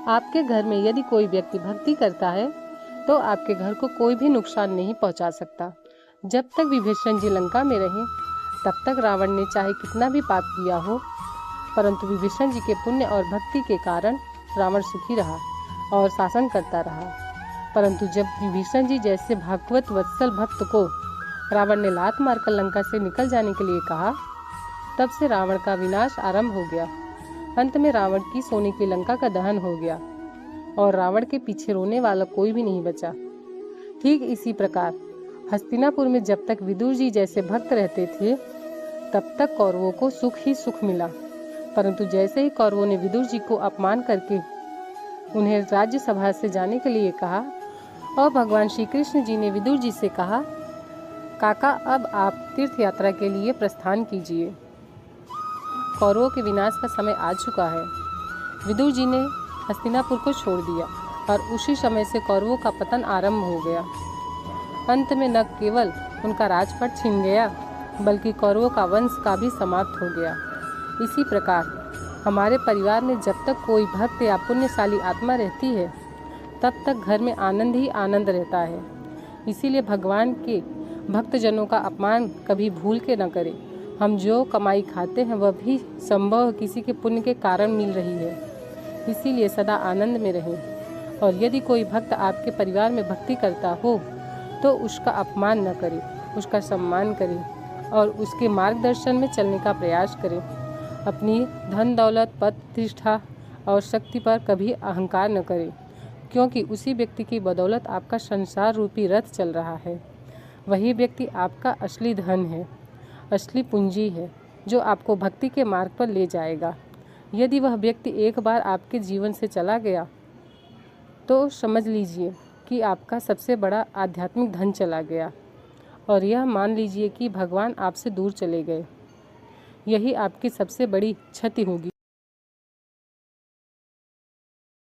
आपके घर में यदि कोई व्यक्ति भक्ति करता है तो आपके घर को कोई भी नुकसान नहीं पहुंचा सकता। जब तक विभीषण जी लंका में रहे तब तक रावण ने चाहे कितना भी पाप किया हो, परंतु विभीषण जी के पुण्य और भक्ति के कारण रावण सुखी रहा और शासन करता रहा। परंतु जब विभीषण जी जैसे भागवत वत्सल भक्त को रावण ने लात मारकर लंका से निकल जाने के लिए कहा, तब से रावण का विनाश आरंभ हो गया। अंत में रावण की सोने की लंका का दहन हो गया और रावण के पीछे रोने वाला कोई भी नहीं बचा। ठीक इसी प्रकार हस्तिनापुर में जब तक विदुर जी जैसे भक्त रहते थे तब तक कौरवों को सुख ही सुख मिला, परंतु जैसे ही कौरवों ने विदुर जी को अपमान करके उन्हें राज्यसभा से जाने के लिए कहा और भगवान श्री कृष्ण जी ने विदुर जी से कहा, काका अब आप तीर्थ यात्रा के लिए प्रस्थान कीजिए, कौरवों के विनाश का समय आ चुका है। विदुर जी ने हस्तिनापुर को छोड़ दिया और उसी समय से कौरवों का पतन आरंभ हो गया। अंत में न केवल उनका राजपट छिन गया बल्कि कौरवों का वंश का भी समाप्त हो गया। इसी प्रकार हमारे परिवार में जब तक कोई भक्त या पुण्यशाली आत्मा रहती है तब तक घर में आनंद ही आनंद रहता है। इसीलिए भगवान के भक्तजनों का अपमान कभी भूल के न करें। हम जो कमाई खाते हैं वह भी संभव किसी के पुण्य के कारण मिल रही है। इसीलिए सदा आनंद में रहें और यदि कोई भक्त आपके परिवार में भक्ति करता हो तो उसका अपमान न करें, उसका सम्मान करें और उसके मार्गदर्शन में चलने का प्रयास करें। अपनी धन दौलत पद प्रतिष्ठा और शक्ति पर कभी अहंकार न करें, क्योंकि उसी व्यक्ति की बदौलत आपका संसार रूपी रथ चल रहा है। वही व्यक्ति आपका असली धन है, असली पूंजी है जो आपको भक्ति के मार्ग पर ले जाएगा। यदि वह व्यक्ति एक बार आपके जीवन से चला गया तो समझ लीजिए कि आपका सबसे बड़ा आध्यात्मिक धन चला गया और यह मान लीजिए कि भगवान आपसे दूर चले गए। यही आपकी सबसे बड़ी क्षति होगी।